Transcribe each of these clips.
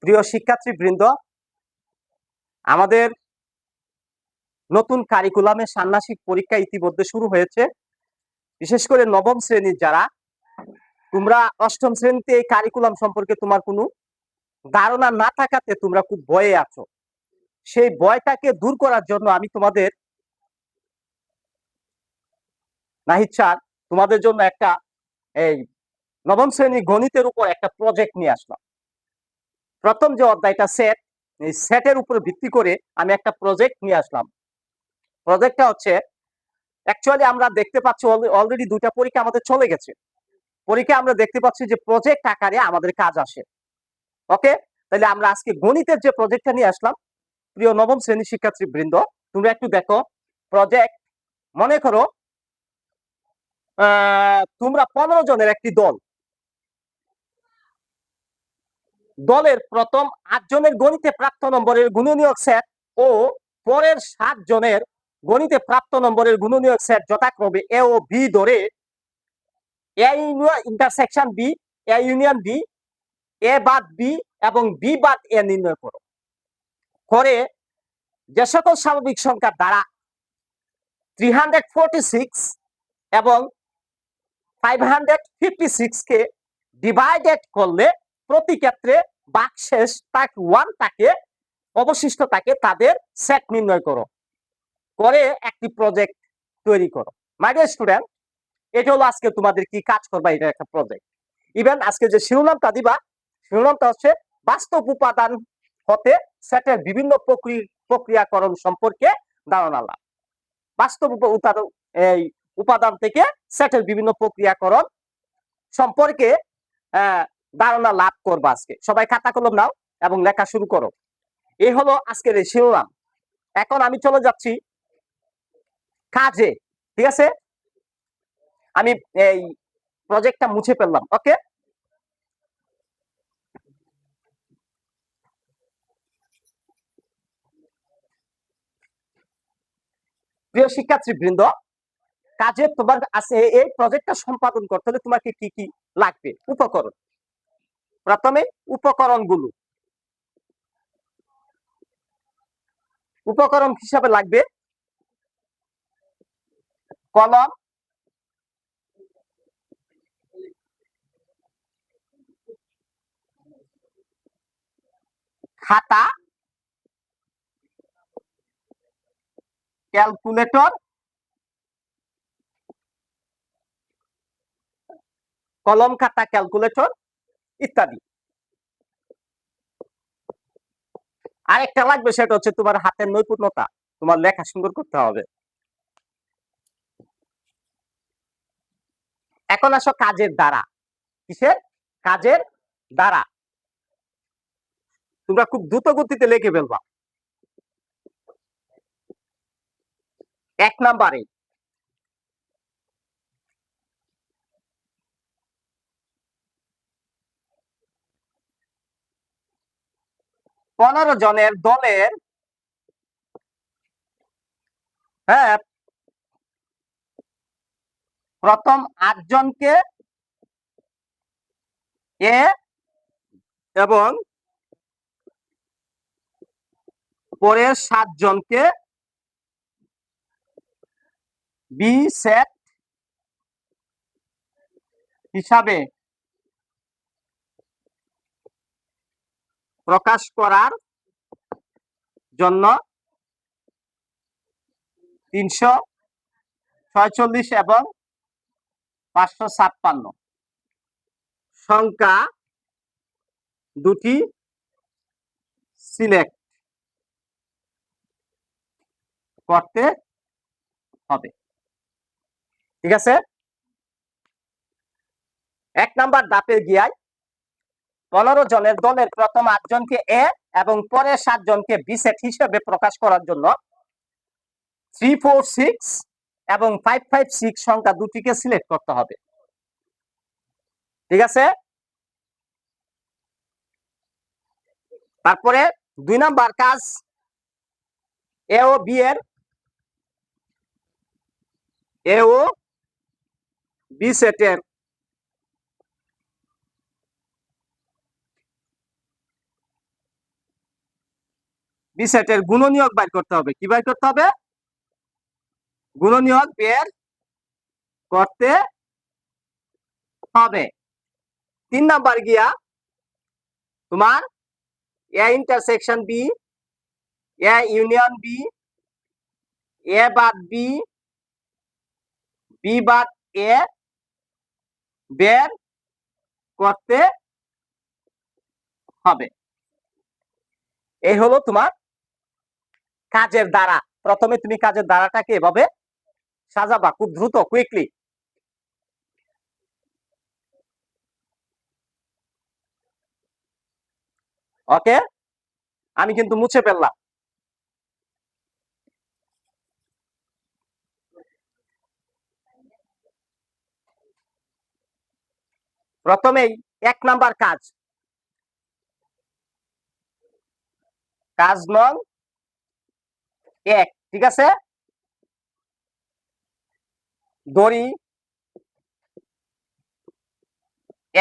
প্রিয় শিক্ষার্থীবৃন্দ, আমাদের নতুন কারিকুলামে ষান্মাসিক পরীক্ষা ইতিমধ্যে শুরু হয়েছে। বিশেষ করে নবম শ্রেণীর যারা, তোমরা অষ্টম শ্রেণীতে এই কারিকুলাম সম্পর্কে তোমার কোনো ধারণা না থাকাতে তোমরা খুব ভয়ে আছো। সেই ভয়টাকে দূর করার জন্য আমি তোমাদের নাহিদ স্যার তোমাদের জন্য একটা এই নবম শ্রেণী গণিতের উপর একটা প্রজেক্ট নিয়ে আসলাম। প্রথম যে অধ্যায়টা সেট, এই সেটের উপর ভিত্তি করে আমি একটা প্রজেক্ট নিয়ে আসলাম। প্রজেক্টটা হচ্ছে, অ্যাকচুয়ালি আমরা দেখতে পাচ্ছি অলরেডি দুইটা পরীক্ষা আমাদের চলে গেছে। পরীক্ষা আমরা দেখতে পাচ্ছি যে প্রজেক্ট আকারে আমাদের কাজ আসে। ওকে, তাহলে আমরা আজকে গণিতের যে প্রজেক্টটা নিয়ে আসলাম, প্রিয় নবম শ্রেণীর শিক্ষার্থী বৃন্দ, তোমরা একটু দেখো। প্রজেক্ট, মনে করো তোমরা 15 জনের একটি দল। দলের প্রথম 8 জনের গণিতে প্রাপ্ত নম্বরের গুণনীয়ক সেট ও পরের 7 জনের গণিতে প্রাপ্ত নম্বরের গুণনীয়ক সেট যথাক্রমে এ ও বি ধরে A intersection B, A union B, A বাদ বি এবং বি বাদ এ নির্ণয় করো। করে যে সকল স্বাভাবিক সংখ্যার দ্বারা 346 এবং 556 কে ডিভাইডেড করলে প্রতি ক্ষেত্রে ভাগশেষ তাকে 1 থাকে, অবশিষ্ট থাকে, তাদের সেট নির্ণয় করো। করে একটি প্রজেক্ট তৈরি করো। মাই ডিয়ার স্টুডেন্ট, এটা হলো আজকে তোমাদের কি কাজ করবা, এটা একটা প্রজেক্ট। ইভেন আজকে যে শিরোনামটা দিবা, শিরোনামটা হচ্ছে বাস্তব উপাদান হতে সেটের বিভিন্ন প্রক্রিয়াকরণ সম্পর্কে ধারণা লাভ। বাস্তব এই উপাদান থেকে সেটের বিভিন্ন প্রক্রিয়াকরণ সম্পর্কে ধারণা লাভ করবা। আজকে সবাই খাতা কলম নাও এবং লেখা শুরু করো। এই হলো আজকের এই শিরোনাম। এখন আমি চলে যাচ্ছি কাজে। ঠিক আছে, আমি এই প্রজেক্টটা মুছে ফেললাম। ওকে, প্রিয় শিক্ষার্থী বৃন্দ, কাজে তোমার আছে এই প্রজেক্টটা সম্পাদন করতে হলে তোমাকে কি কি লাগবে? উপকরণ। প্রথমে উপকরণগুলো, উপকরণ হিসাবে লাগবে কলম, খাতা, ক্যালকুলেটর, কলম, খাতা, ক্যালকুলেটর ইত্যাদি। আরেকটা লাগবে, সেটা হচ্ছে তোমার হাতের নৈপুণ্যতা, তোমার লেখা সুন্দর করতে হবে। এখন আসো কাজের দ্বারা। কিসের? কাজের দ্বারা। তোমরা খুব দ্রুত গতিতে লিখে ফেলবা। 1 নাম্বারে 15 জনের দলের প্রথম 8 জনকে এ এবং পরের 7 জনকে বি সেট হিসাবে প্রকাশ করার জন্য 346 এবং 556 সংখ্যা দুটি সিলেক্ট করতে হবে। ঠিক আছে, 1 নাম্বার ধাপে গিয়ায় 15 জনের দলের প্রথম 8 জনকে এ এবং পরের 7 জনকে বি সেট হিসেবে প্রকাশ করার জন্য 346 এবং 556 সংখ্যা দুটিকে সিলেক্ট করতে হবে। ঠিক আছে, তারপরে 2 নাম্বার কাজ, এ ও বি এর, এ ও বি সেটের বি সেটের গুণনীয়ক বের করতে হবে। কি বের করতে হবে? গুণনীয়ক বের করতে হবে। 3 নাম্বার গিয়া তোমার A intersection B, A union B, A বাদ বি, বি বাদ এ বের করতে হবে। এই হলো তোমার কাজের দ্বারা। প্রথমে তুমি কাজের দ্বারাটাকে এভাবে সাজাবা খুব দ্রুত, কুইকলি। ওকে, আমি কিন্তু মুছে ফেললাম। প্রথমেই 1 নাম্বার কাজ, কাজ নং 1, ঠিক আছে? ধরি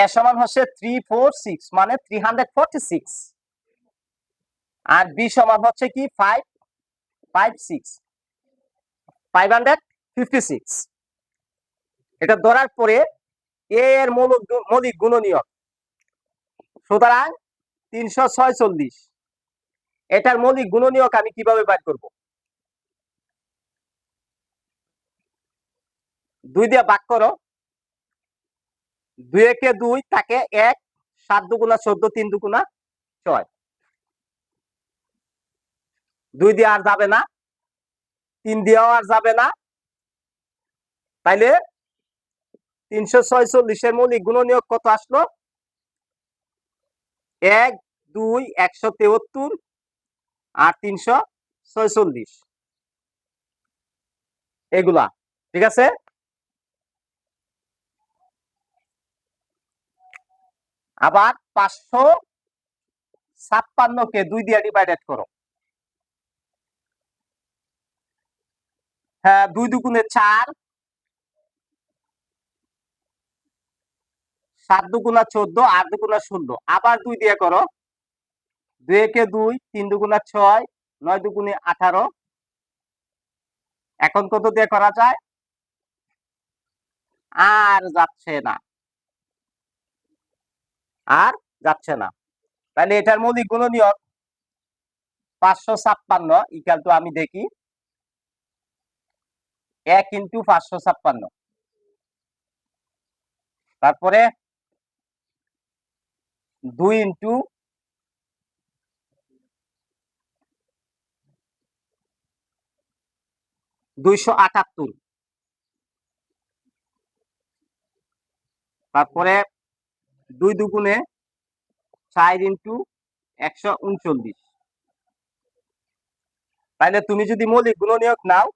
এ সমান হচ্ছে 346 মানে 346, আর বি সমান হচ্ছে কি 556, 556। এটা ধরার পরে এ এর মৌলিক গুণনীয়ক, সুতরাং 346। এটার মৌলিক গুণনীয়ক আমি কিভাবে বের করব? 2 দিয়ে ভাগ করো, 2 একে 2 তাকে 1, 7 দুগুণা 14, 3 দুগুণা 6। 2 দিয়ে আর যাবে না, 3 দিয়েও আর যাবে না, তাইলে 346 এর মৌলিক গুণনীয়ক কত আসলো? 1, 2, 173 আর 346, এগুলা, ঠিক আছে? আবার 556 কে 2 দিয়ে ডিভাইডেড করো। হ্যাঁ, 2 দুগুণে 4, 7 দুগুণা 14, 8 দুগুণা 16, আবার 2 দিয়ে করো। 2 একে 2, 3 দুগুণা 6, 9 দুগুণে 18। এখন কত দিয়ে করা যায়? আর যাচ্ছে না, আর যাচ্ছে না। তাহলে এটার মৌলিক গুণনীয়ক 556 ইকুয়াল টু, আমি দেখি, 1 ইন্টু 556, তারপরে 2 ইন্টু 278, তারপরে 2 দুগুণে 4 ইন্টু 139। তাইলে তুমি যদি মৌলিক গুণনীয়ক নাও,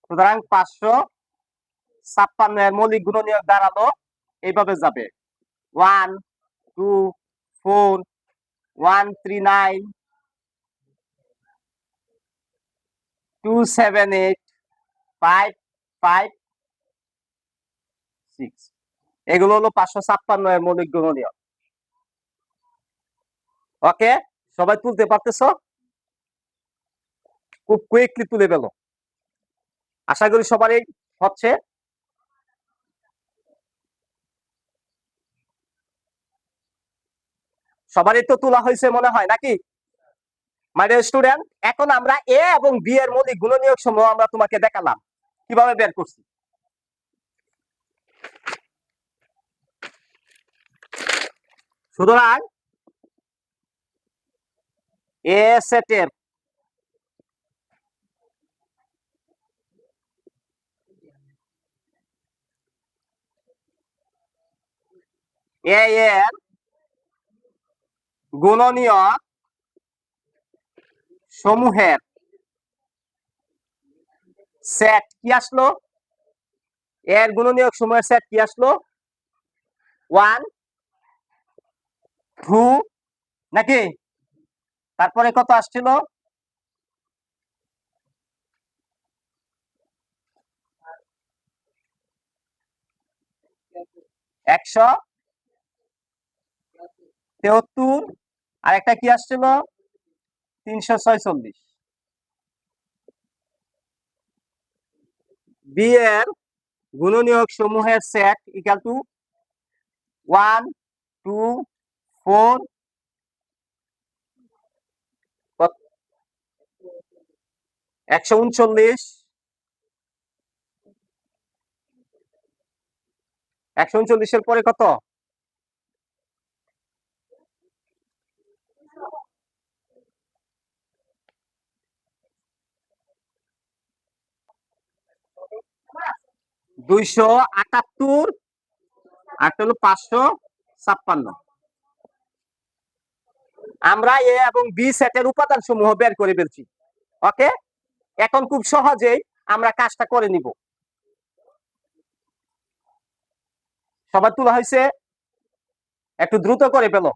সুতরাং 556 এর মৌলিক গুণনীয়ক দাঁড়ালো এইভাবে যাবে: 1, 2, 4, 139, 278, 556। এগুলো হলো 556 এর মৌলিক গুণনীয়ক। ওকে, সবাই তুলতে পারতেছো? খুব কুইকলি তুলে ফেলো, আশা করি সবারই হচ্ছে। সবারই তো তোলা হয়েছে মনে হয়, নাকি মাই ডিয়ার স্টুডেন্ট? এখন আমরা এ এবং বি এর মৌলিক গুণনীয়ক সমূহ আমরা তোমাকে দেখালাম কিভাবে বের করছি। সুতরাং এ সেটের এ এর গুণনীয়ক সমূহের সেট কি আসলো? এর গুণনীয়ক সমূহের সেট কি আসলো? 1, 2, নাকি? তারপরে কত আসছিল? 173, আর একটা কি আসছিল? 346। বি এর গুণনীয়ক সমূহের সেট ইকুয়াল টু 1 2 4 139 139 পরে কত? 278 আর হলো 556। আমরা এ এবং বি সেটের উপাদান সমূহ বের করে ফেলছি। ওকে, এখন খুব সহজেই আমরা কাজটা করে নিব। সবার তোলা হয়েছে? একটু দ্রুত করে ফেলো।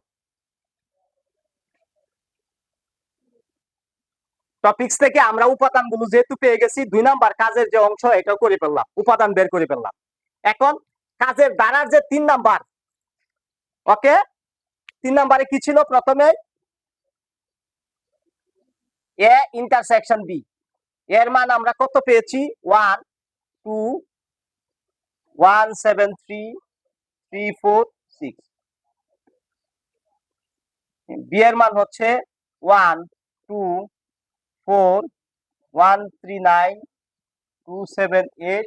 টপিকস থেকে আমরা উপাদানগুলো যেহেতু পেয়ে গেছি, 2 নাম্বার কাজের যে অংশ এটাও করে ফেললাম, উপাদান বের করে ফেললাম। এখন কাজের দ্বারার যে 3 নাম্বার, ওকে, 3 নাম্বারে কি ছিল? প্রথমে এ ইন্টারসেকশন বি, এর মান আমরা কত পেয়েছি? 1 2 1 7 3 3 4 6। বি এর মান হচ্ছে 1 2 4 1 3 9 2 7 8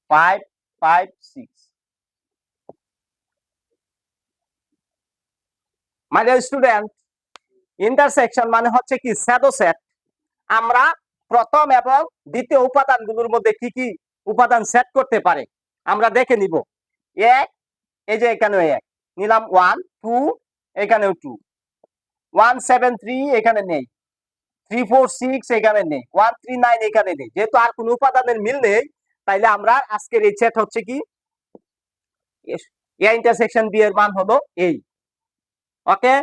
5 5 6। মাই ডিয়ার স্টুডেন্ট, ইন্টারসেকশন মানে হচ্ছে কি? Shadow set. আমরা প্রথম এবং দ্বিতীয় উপাদানগুলোর মধ্যে কি কি উপাদান সেট করতে পারে আমরা দেখে নিব। এক, এই যে এখানে এক নিলাম, 1 2, এখানেও 2, 1 7 3 এখানে নেই, 3 4 6 এখানে নেই, 1 3 9 এখানে নেই। যেহেতু আর কোনো উপাদানের মিল নেই, তাইলে আমরা আজকের এই সেট হচ্ছে কি? এ ইন্টারসেকশন বি এর মান হলো এই। ওকে,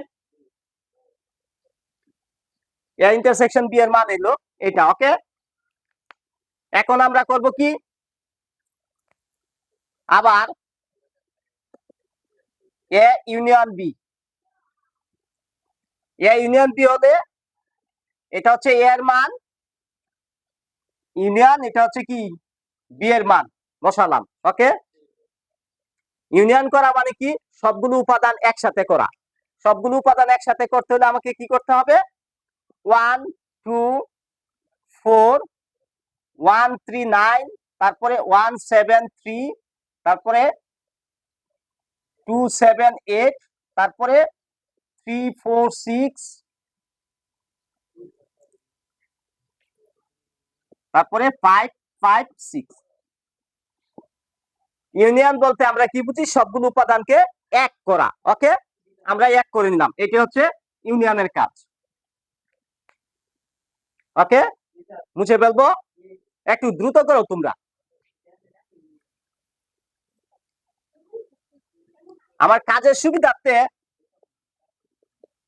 এ ইন্টারসেকশন বি এর মান হলো এটা। ওকে, এখন আমরা করব কি? আবার A union B. A union B হলে এটা হচ্ছে এ এর মান, ইউনিয়ন এটা হচ্ছে কি? বি এর মান বসালাম। ওকে, ইউনিয়ন করা মানে কি? সবগুলো উপাদান একসাথে করা। সবগুলো উপাদান একসাথে করতে হলে আমাকে কি করতে হবে? 1 2 4 1 3 9, তারপরে 1 7 3, তারপরে 2 7 8, তারপরে 3 4 6, তারপরে 5 5 6। ইউনিয়ন বলতে আমরা কি বুঝি? সবগুলো উপাদানকে এক করা। ওকে, আমরা এক করে নিলাম, এটি হচ্ছে ইউনিয়নের কাজ। ওকে, মুছে ফেলবো, একটু দ্রুত করো তোমরা। আমার কাজের সুবিধার্থে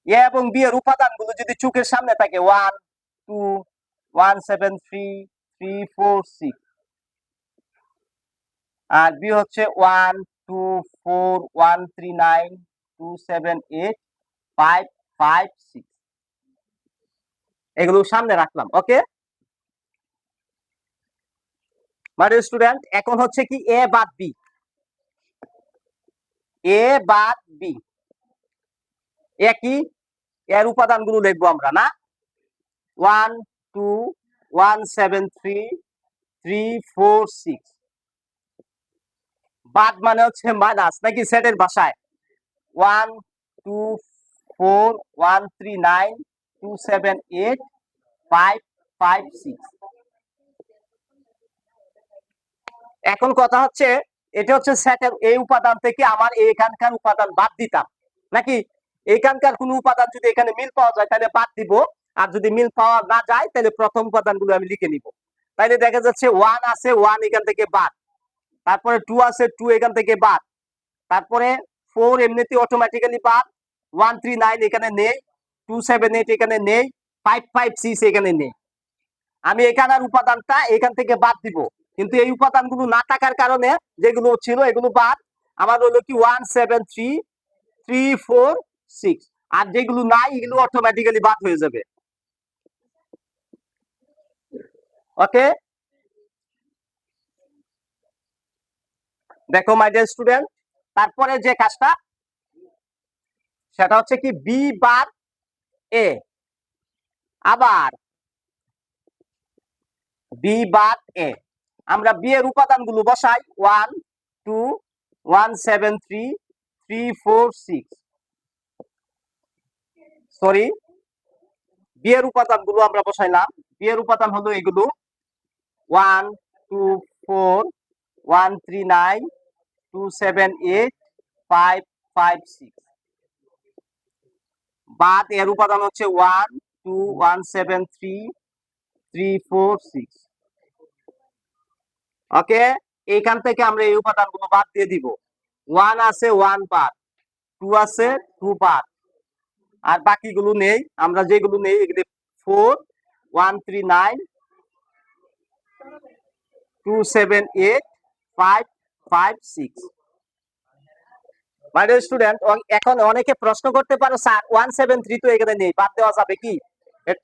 এ এবং বি এর উপাদানগুলো যদি চোখের সামনে থাকে, 1 2 1 7 3 3 4 6, আর বি হচ্ছে 1 2 4 1 3 9 2 7 8 5 5 6, এগুলো সামনে রাখলাম। ওকে, মানে স্টুডেন্ট, এখন হচ্ছে কি? এ বাদ বি, এ বাদ বি একই, এর উপাদানগুলো দেখবো আমরা না? 1 2 1 7 3 3 4 6। বাদ মানে হচ্ছে মাইনাস, নাকি সেটের ভাষায়? 1 2 4 1 3 9 2 7 8 5 5 6। এখন কথা হচ্ছে, এটা হচ্ছে সেটের এই উপাদান থেকে আমার এখানকার উপাদান বাদ দিতাম, নাকি এখানকার কোন উপাদান যদি এখানে মিল পাওয়া যায় তাহলে বাদ দিব, আর যদি মিল পাওয়া না যায় তাহলে প্রথম উপাদানগুলো আমি লিখে নিব। তাইলে দেখা যাচ্ছে 1 আছে, 1 এখান থেকে বাদ, তারপরে 2 আছে, 2 এখান থেকে বাদ, তারপরে 4 এমনিতে অটোমেটিক্যালি বাদ, 1 3 9 এখানে নেই, 2 7 8 এখানে নেই, 5 5 6 এখানে নেই। আমি এখানের উপাদানটা এখান থেকে বাদ দিব, কিন্তু এই উপাদানগুলো না থাকার কারণে যেগুলো ছিল এগুলো বাদ। আমার হলো কি 1 7 3 3 4 6, আর যেগুলো নাই এগুলো অটোমেটিক্যালি বাদ হয়ে যাবে। ওকে, দেখো মাই ডিয়ার স্টুডেন্ট, তারপরে যে কাজটা সেটা হচ্ছে কি বি বার এ, আবার বি বার এ, আমরা বি এর উপাদানগুলো বসাই 1 2 1 7 3 3 4 6, সরি বি এর উপাদানগুলো আমরা বসাইলাম। বি এর উপাদান হলো এগুলো 1 2 4 1 3 9 2 7 8 5 5 6, বাদ এর উপাদান হচ্ছে 1 2 1 7 3 3 4 6। ওকে, এইখান থেকে আমরা এই উপাদানগুলো বাদ দিয়ে দিব। 1 আছে 1 বাদ, 2 আছে 2 বাদ, আর বাকিগুলো নেই। আমরা যেগুলো নেই এগুলি 4 1 3 9 2 7 8 5 5 6। মাই ডিয়ার স্টুডেন্ট, এখন অনেকে প্রশ্ন করতে পারো স্যার 173 তো এখানে নেই, বাদ দেওয়া যাবে কি?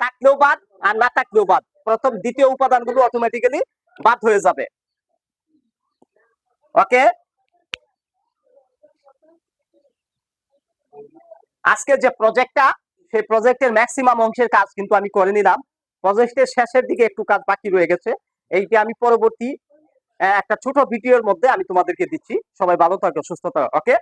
থাকলেও বাদ আর না থাকলেও বাদ, প্রথম দ্বিতীয় উপাদানগুলো অটোমেটিক্যালি বাদ হয়ে যাবে। ওকে, আজকে যে প্রজেক্টটা, সেই প্রজেক্টের ম্যাক্সিমাম অংশের কাজ কিন্তু আমি করে নিলাম। প্রজেক্টের শেষের দিকে একটু কাজ বাকি রয়ে গেছে, এইটা আমি পরবর্তী একটা ছোট ভিডিওর মধ্যে আমি তোমাদেরকে দিচ্ছি। সবাই ভালো থাকো, সুস্থ থাকো। ওকে।